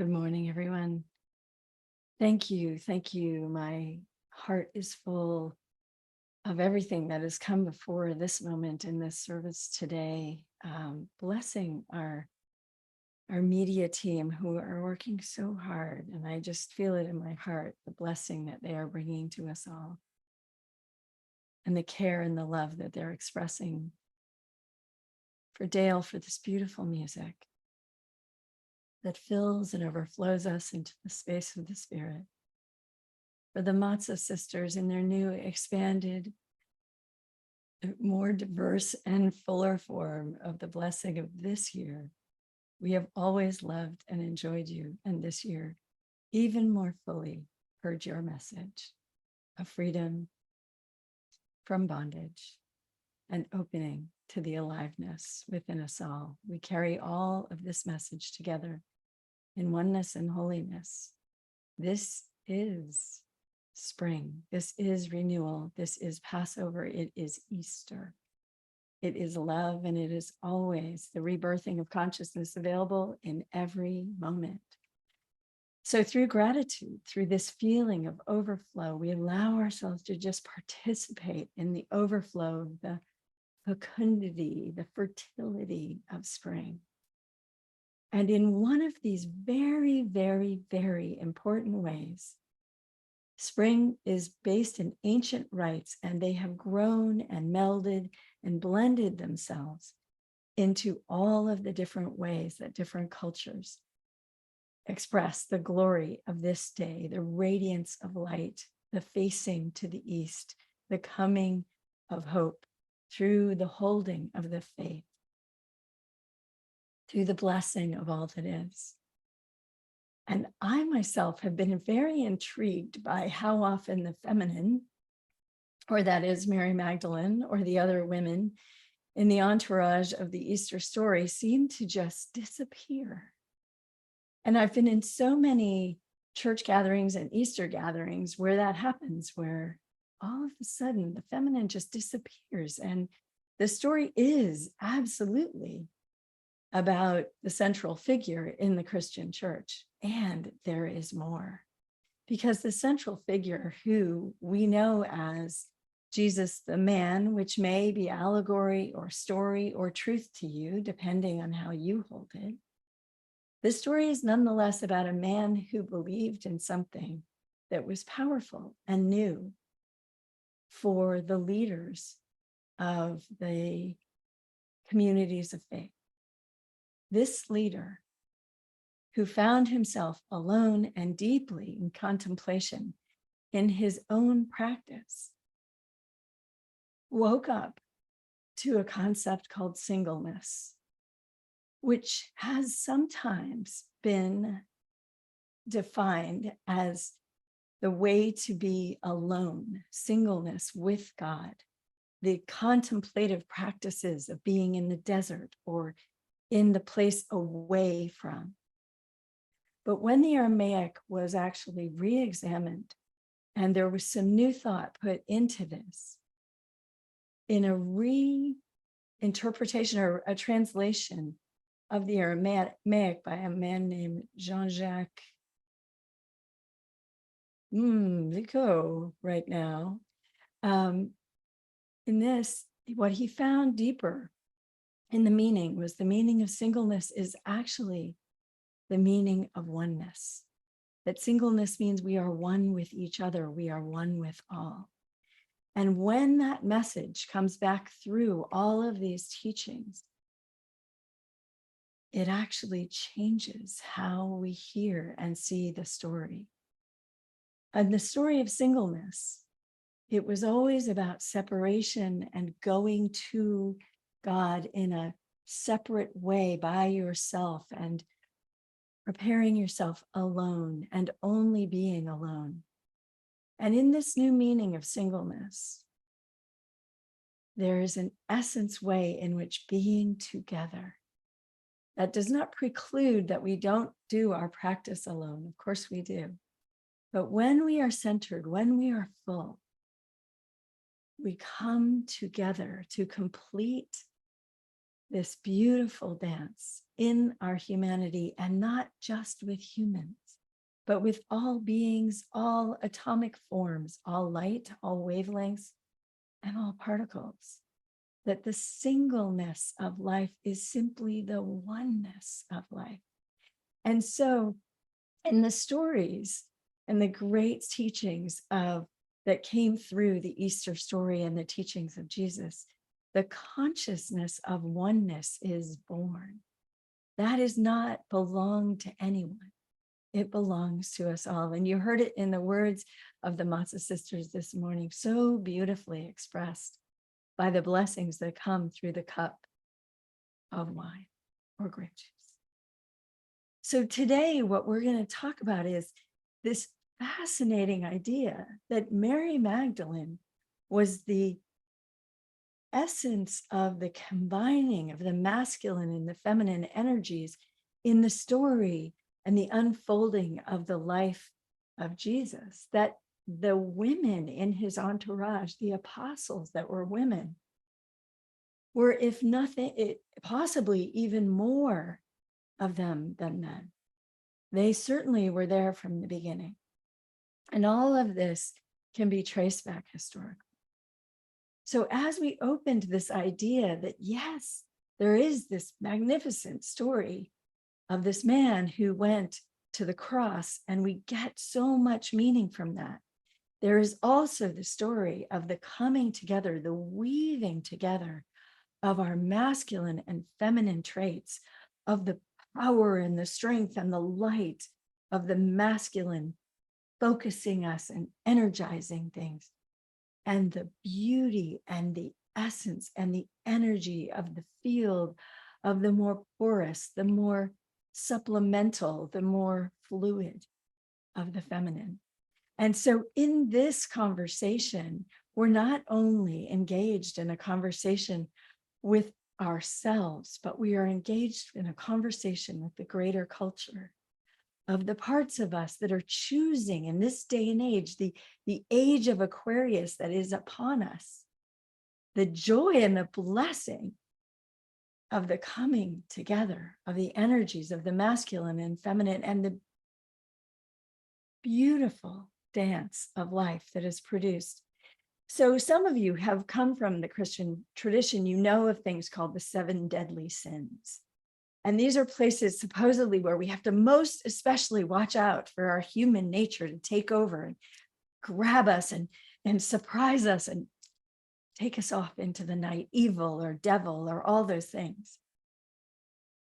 Good morning, everyone. Thank you. Thank you. My heart is full of everything that has come before this moment in this service today. Blessing our media team who are working so hard. And I just feel it in my heart, the blessing that they are bringing to us all, and the care and the love that they're expressing for Dale, for this beautiful music that fills and overflows us into the space of the Spirit. For the Matzah sisters in their new, expanded, more diverse and fuller form of the blessing of this year. We have always loved and enjoyed you, and this year, even more fully, heard your message of freedom from bondage and opening to the aliveness within us all. We carry all of this message together in oneness and holiness. This is spring. This is renewal. This is Passover. It is Easter. It is love, and it is always the rebirthing of consciousness available in every moment. So through gratitude, through this feeling of overflow, we allow ourselves to just participate in the overflow, the fecundity, the fertility of spring. And in one of these very, very, very important ways, spring is based in ancient rites, and they have grown and melded and blended themselves into all of the different ways that different cultures express the glory of this day, the radiance of light, the facing to the east, the coming of hope through the holding of the faith, through the blessing of all that is. And I myself have been very intrigued by how often the feminine, or that is Mary Magdalene or the other women in the entourage of the Easter story, seem to just disappear. And I've been in so many church gatherings and Easter gatherings where that happens, where all of a sudden the feminine just disappears. And the story is absolutely about the central figure in the Christian church. And there is more, because the central figure, who we know as Jesus the man, which may be allegory or story or truth to you, depending on how you hold it. This story is nonetheless about a man who believed in something that was powerful and new for the leaders of the communities of faith. This leader, who found himself alone and deeply in contemplation in his own practice, woke up to a concept called singleness, which has sometimes been defined as the way to be alone, singleness with God, the contemplative practices of being in the desert or in the place away from. But when the Aramaic was actually re-examined and there was some new thought put into this, in a reinterpretation or a translation of the Aramaic by a man named Jean-Jacques Vico right now, in this, what he found deeper in the meaning was the meaning of singleness is actually the meaning of oneness. That singleness means we are one with each other, we are one with all. And when that message comes back through all of these teachings, it actually changes how we hear and see the story. And the story of singleness, it was always about separation and going to God in a separate way by yourself and preparing yourself alone and only being alone. And in this new meaning of singleness, there is an essence way in which being together, that does not preclude that we don't do our practice alone. Of course we do. But when we are centered, when we are full, we come together to complete this beautiful dance in our humanity, and not just with humans, but with all beings, all atomic forms, all light, all wavelengths, and all particles. That the singleness of life is simply the oneness of life. And so in the stories and the great teachings that came through the Easter story and the teachings of Jesus, the consciousness of oneness is born. That is not belong to anyone. It belongs to us all. And you heard it in the words of the Matzah sisters this morning, so beautifully expressed by the blessings that come through the cup of wine or grape juice. So today, what we're going to talk about is this fascinating idea that Mary Magdalene was the essence of the combining of the masculine and the feminine energies in the story and the unfolding of the life of Jesus, that the women in his entourage, the apostles that were women, were, if nothing, possibly even more of them than men. They certainly were there from the beginning. And all of this can be traced back historically. So as we opened this idea that, yes, there is this magnificent story of this man who went to the cross, and we get so much meaning from that. There is also the story of the coming together, the weaving together of our masculine and feminine traits, of the power and the strength and the light of the masculine focusing us and energizing things, and the beauty and the essence and the energy of the field of the more porous, the more supplemental, the more fluid of the feminine. And so in this conversation, we're not only engaged in a conversation with ourselves, but we are engaged in a conversation with the greater culture of the parts of us that are choosing in this day and age, the age of Aquarius that is upon us, the joy and the blessing of the coming together of the energies of the masculine and feminine, and the beautiful dance of life that is produced. So some of you have come from the Christian tradition, you know of things called the 7 deadly sins. And these are places supposedly where we have to most especially watch out for our human nature to take over and grab us and surprise us and take us off into the night, evil or devil or all those things.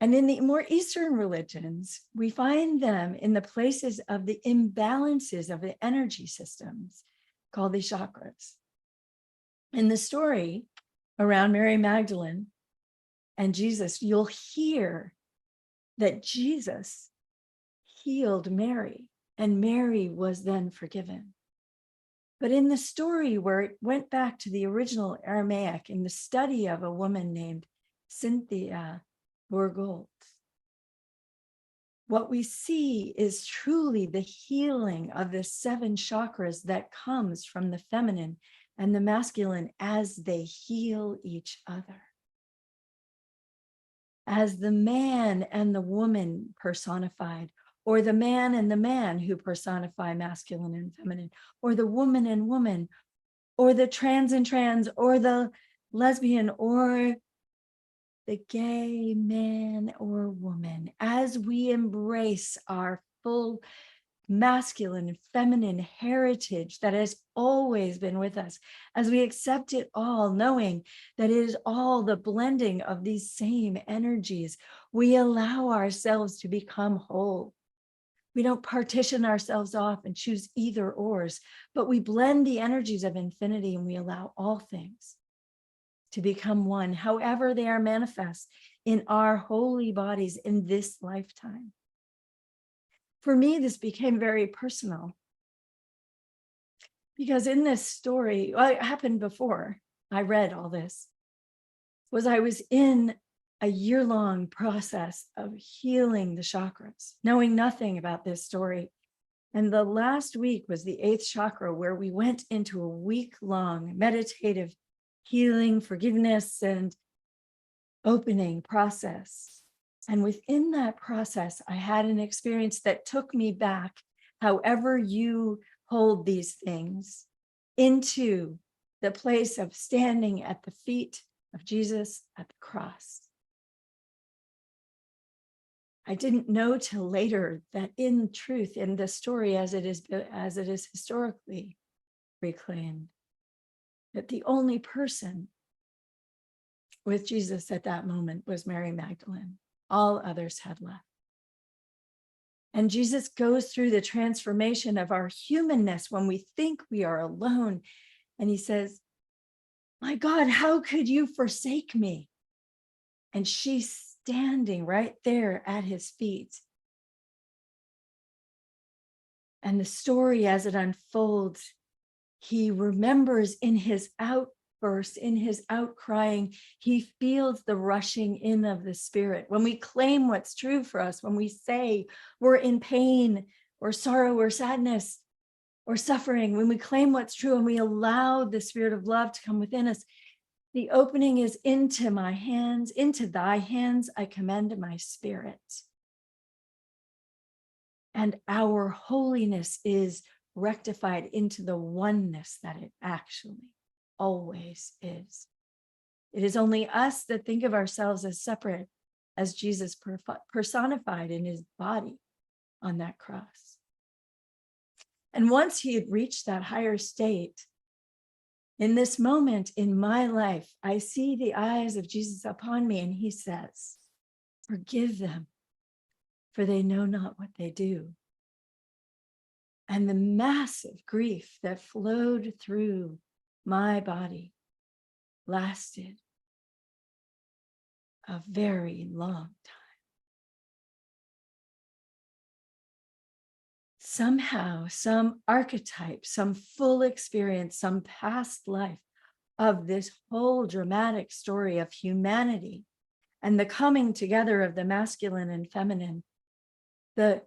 And in the more Eastern religions, we find them in the places of the imbalances of the energy systems called the chakras. In the story around Mary Magdalene and Jesus, you'll hear that Jesus healed Mary, and Mary was then forgiven. But in the story where it went back to the original Aramaic, in the study of a woman named Cynthia Bourgault, what we see is truly the healing of the 7 chakras that comes from the feminine and the masculine as they heal each other. As the man and the woman personified, or the man and the man who personify masculine and feminine, or the woman and woman, or the trans and trans, or the lesbian, or the gay man or woman, as we embrace our full masculine and feminine heritage that has always been with us, as we accept it all, knowing that it is all the blending of these same energies, we allow ourselves to become whole. We don't partition ourselves off and choose either ors, but we blend the energies of infinity, and we allow all things to become one, however they are manifest in our holy bodies in this lifetime. For me, this became very personal, because in this story, well, it happened before I read all this, was I was in a year-long process of healing the chakras, knowing nothing about this story. And the last week was the 8th chakra, where we went into a week-long meditative healing, forgiveness, and opening process. And within that process, I had an experience that took me back, however you hold these things, into the place of standing at the feet of Jesus at the cross. I didn't know till later that in truth, in the story as it is historically reclaimed, that the only person with Jesus at that moment was Mary Magdalene. All others had left. And Jesus goes through the transformation of our humanness when we think we are alone. And he says, my God, how could you forsake me? And she's standing right there at his feet. And the story as it unfolds, he remembers in his outburst, in his outcrying, he feels the rushing in of the Spirit. When we claim what's true for us, when we say we're in pain or sorrow or sadness or suffering, when we claim what's true and we allow the Spirit of love to come within us, the opening is into my hands, into thy hands, I commend my spirit. And our holiness is rectified into the oneness that it actually always is. It is only us that think of ourselves as separate, as Jesus personified in his body on that cross. And once he had reached that higher state, in this moment in my life, I see the eyes of Jesus upon me, and he says, forgive them, for they know not what they do. And the massive grief that flowed through my body lasted a very long time. Somehow, some archetype, some full experience, some past life of this whole dramatic story of humanity and the coming together of the masculine and feminine, the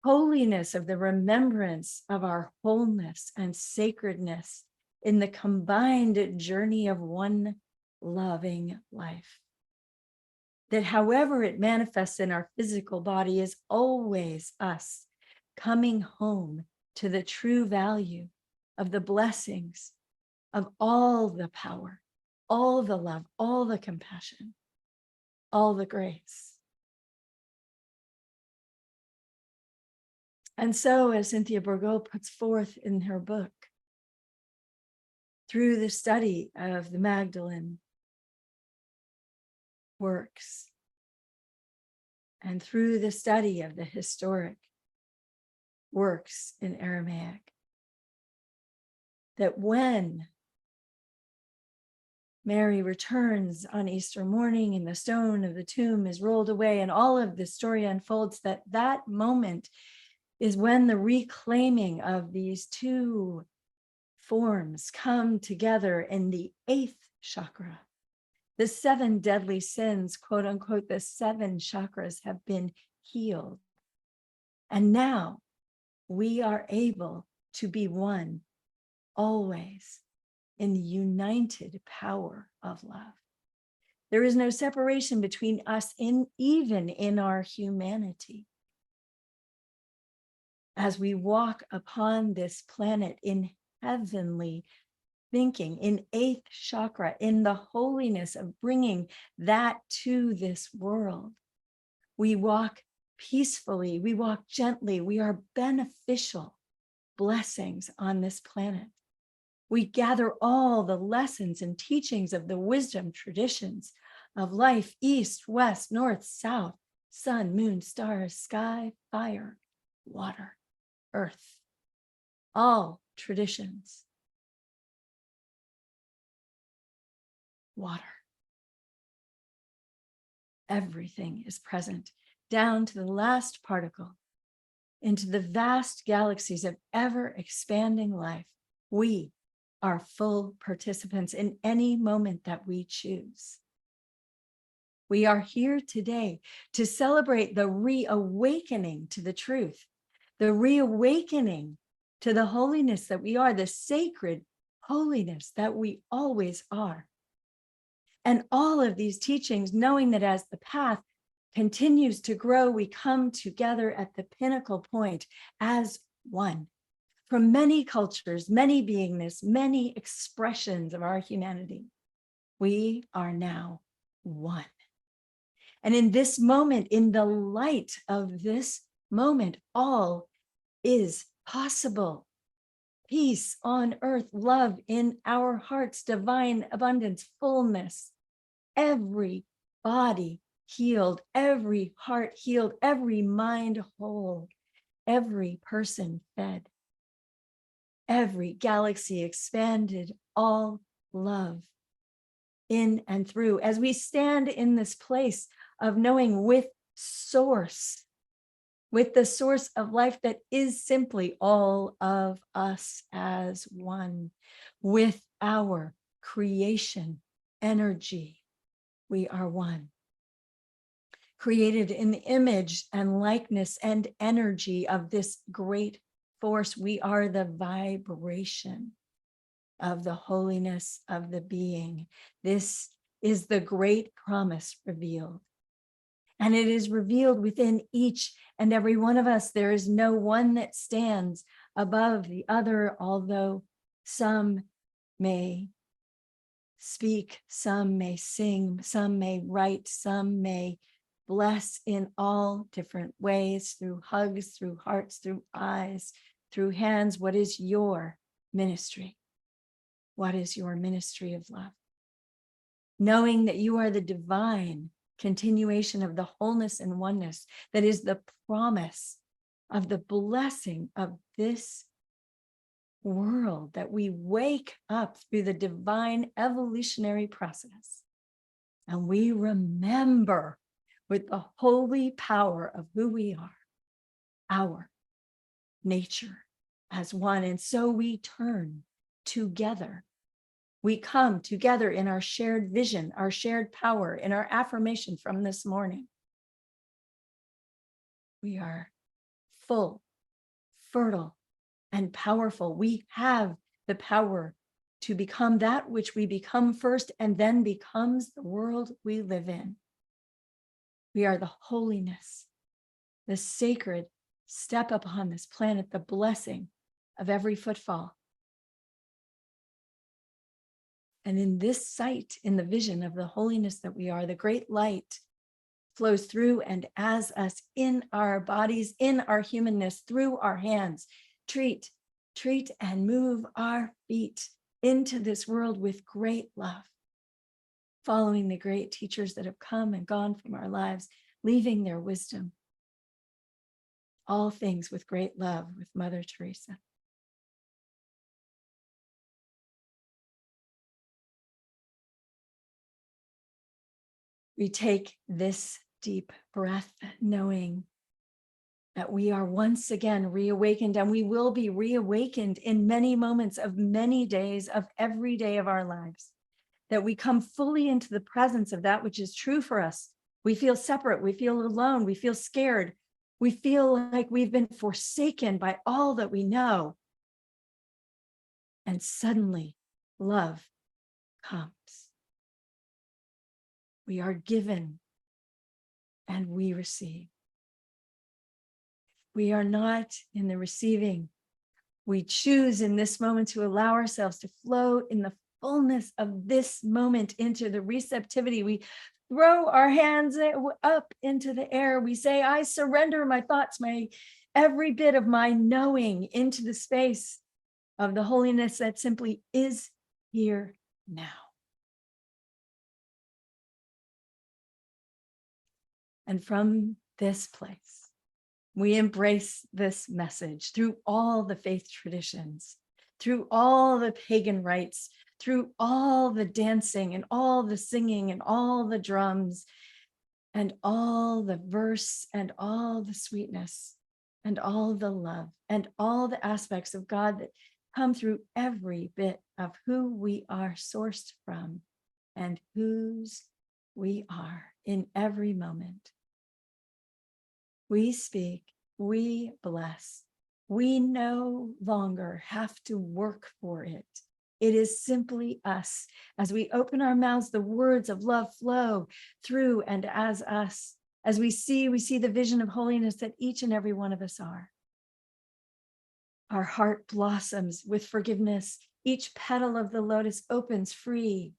holiness of the remembrance of our wholeness and sacredness in the combined journey of one loving life. That however it manifests in our physical body is always us coming home to the true value of the blessings of all the power, all the love, all the compassion, all the grace. And so, as Cynthia Bourgault puts forth in her book, through the study of the Magdalene works and through the study of the historic works in Aramaic, that when Mary returns on Easter morning and the stone of the tomb is rolled away and all of the story unfolds, that moment is when the reclaiming of these two forms come together in the 8th chakra. The 7 deadly sins, quote unquote, the 7 chakras have been healed. And now we are able to be one always in the united power of love. There is no separation between us even in our humanity. As we walk upon this planet in heavenly thinking, in 8th chakra, in the holiness of bringing that to this world, we walk peacefully, we walk gently, we are beneficial blessings on this planet. We gather all the lessons and teachings of the wisdom traditions of life, east, west, north, south, sun, moon, stars, sky, fire, water, earth, all traditions. Water. Everything is present, down to the last particle, into the vast galaxies of ever expanding life. We are full participants in any moment that we choose. We are here today to celebrate the reawakening to the truth, the reawakening to the holiness that we are, the sacred holiness that we always are. And all of these teachings, knowing that as the path continues to grow, we come together at the pinnacle point as one. From many cultures, many beingness, many expressions of our humanity, we are now one. And in this moment, in the light of this moment, all is possible. Peace on earth, love in our hearts, divine abundance, fullness, every body healed, every heart healed, every mind whole, every person fed, every galaxy expanded, all love in and through. As we stand in this place of knowing with source, with the source of life that is simply all of us as one, with our creation energy, we are one. Created in the image and likeness and energy of this great force, we are the vibration of the holiness of the being. This is the great promise revealed. And it is revealed within each and every one of us. There is no one that stands above the other, although some may speak, some may sing, some may write, some may bless in all different ways, through hugs, through hearts, through eyes, through hands. What is your ministry? What is your ministry of love? Knowing that you are the divine continuation of the wholeness and oneness that is the promise of the blessing of this world, that we wake up through the divine evolutionary process and we remember with the holy power of who we are, our nature as one. And so we turn together. We come together in our shared vision, our shared power, in our affirmation from this morning. We are full, fertile, and powerful. We have the power to become that which we become first and then becomes the world we live in. We are the holiness, the sacred step upon this planet, the blessing of every footfall. And in this sight, in the vision of the holiness that we are, the great light flows through and as us in our bodies, in our humanness, through our hands. Treat, and move our feet into this world with great love, following the great teachers that have come and gone from our lives, leaving their wisdom. All things with great love with Mother Teresa. We take this deep breath, knowing that we are once again reawakened, and we will be reawakened in many moments of many days of every day of our lives, that we come fully into the presence of that which is true for us. We feel separate, we feel alone, we feel scared, we feel like we've been forsaken by all that we know. And suddenly love comes. We are given and we receive. We are not in the receiving. We choose in this moment to allow ourselves to flow in the fullness of this moment into the receptivity. We throw our hands up into the air. We say, I surrender my thoughts, my every bit of my knowing into the space of the holiness that simply is here now. And from this place, we embrace this message through all the faith traditions, through all the pagan rites, through all the dancing and all the singing and all the drums and all the verse and all the sweetness and all the love and all the aspects of God that come through every bit of who we are sourced from and whose we are in every moment. We speak, we bless. We no longer have to work for it. It is simply us. As we open our mouths, the words of love flow through and as us. As we see the vision of holiness that each and every one of us are. Our heart blossoms with forgiveness. Each petal of the lotus opens free,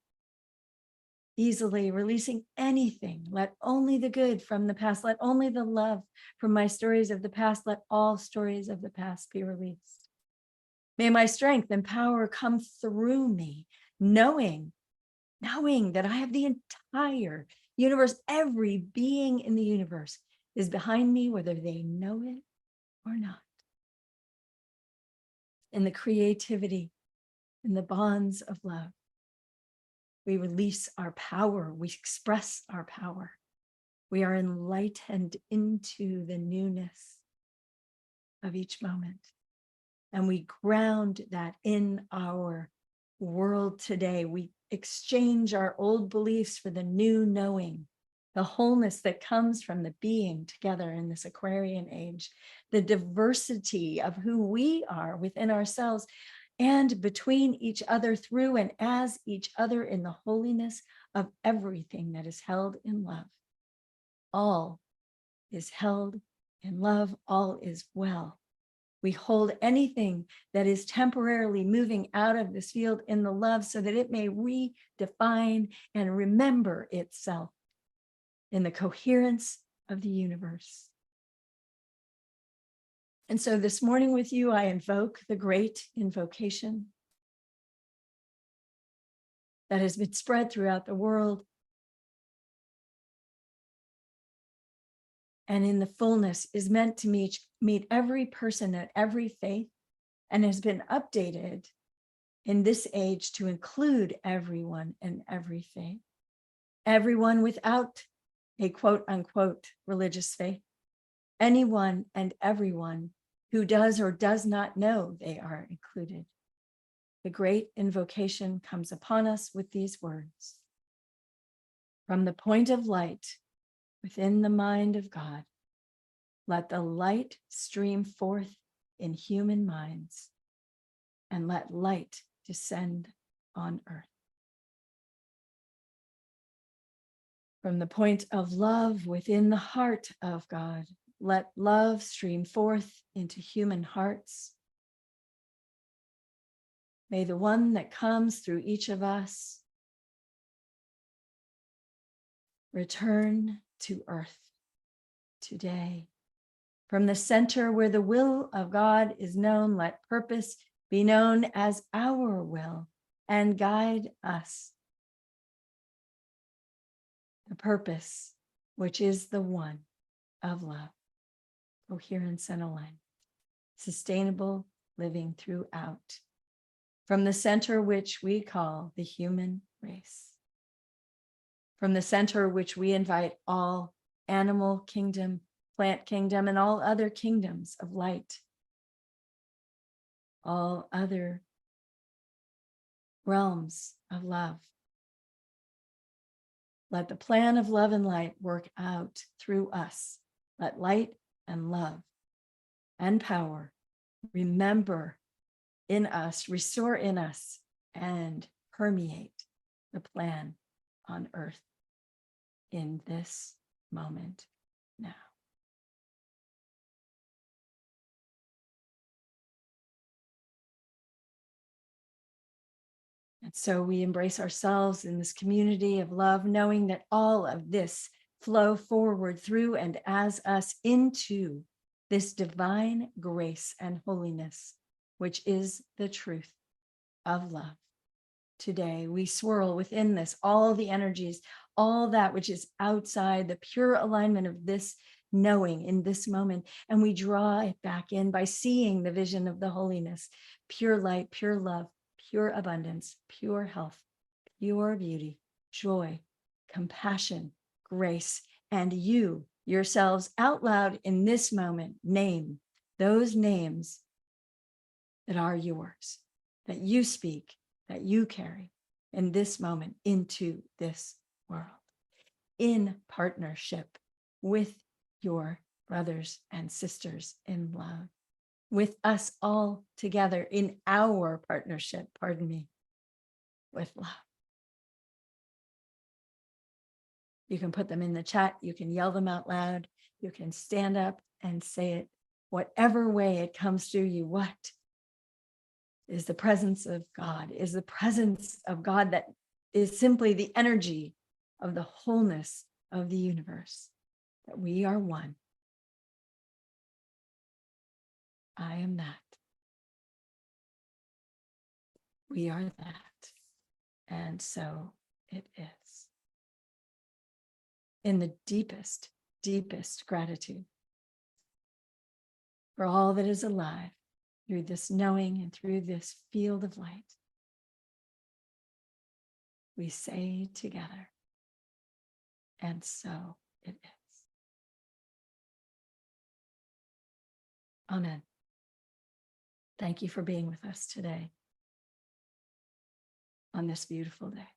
easily releasing anything. Let only the good from the past, let only the love from my stories of the past, let all stories of the past be released. May my strength and power come through me, knowing that I have the entire universe, every being in the universe is behind me, whether they know it or not. In the creativity, in the bonds of love, we release our power, we express our power. We are enlightened into the newness of each moment. And we ground that in our world today. We exchange our old beliefs for the new knowing, the wholeness that comes from the being together in this Aquarian age, the diversity of who we are within ourselves and between each other, through and as each other, in the holiness of everything that is held in love. All is held in love, all is well. We hold anything that is temporarily moving out of this field in the love so that it may redefine and remember itself in the coherence of the universe. And so this morning with you, I invoke the great invocation that has been spread throughout the world. And in the fullness is meant to meet every person at every faith, and has been updated in this age to include everyone and every faith, everyone without a quote unquote religious faith, anyone and everyone who does or does not know they are included. The great invocation comes upon us with these words. From the point of light within the mind of God, let the light stream forth in human minds, and let light descend on earth. From the point of love within the heart of God, let love stream forth into human hearts. May the one that comes through each of us return to earth today. From the center where the will of God is known, let purpose be known as our will and guide us. The purpose, which is the one of love, coherence and alignment, sustainable living throughout. From the center which we call the human race. From the center which we invite all animal kingdom, plant kingdom, and all other kingdoms of light, all other realms of love. Let the plan of love and light work out through us. Let light and love and power remember in us, restore in us, and permeate the plan on earth in this moment now. And so we embrace ourselves in this community of love, knowing that all of this flow forward through and as us into this divine grace and holiness, which is the truth of love. Today, we swirl within this, all the energies, all that which is outside the pure alignment of this knowing in this moment, and we draw it back in by seeing the vision of the holiness, pure light, pure love, pure abundance, pure health, pure beauty, joy, compassion, grace, and you yourselves out loud in this moment, name those names that are yours, that you speak, that you carry in this moment into this world, in partnership with your brothers and sisters in love, with us all together in our partnership, with love. You can put them in the chat. You can yell them out loud. You can stand up and say it whatever way it comes through you. What is the presence of God? Is the presence of God that is simply the energy of the wholeness of the universe, that we are one. I am that. We are that. And so it is. In the deepest, deepest gratitude for all that is alive through this knowing and through this field of light, we say together, and so it is. Amen. Thank you for being with us today on this beautiful day.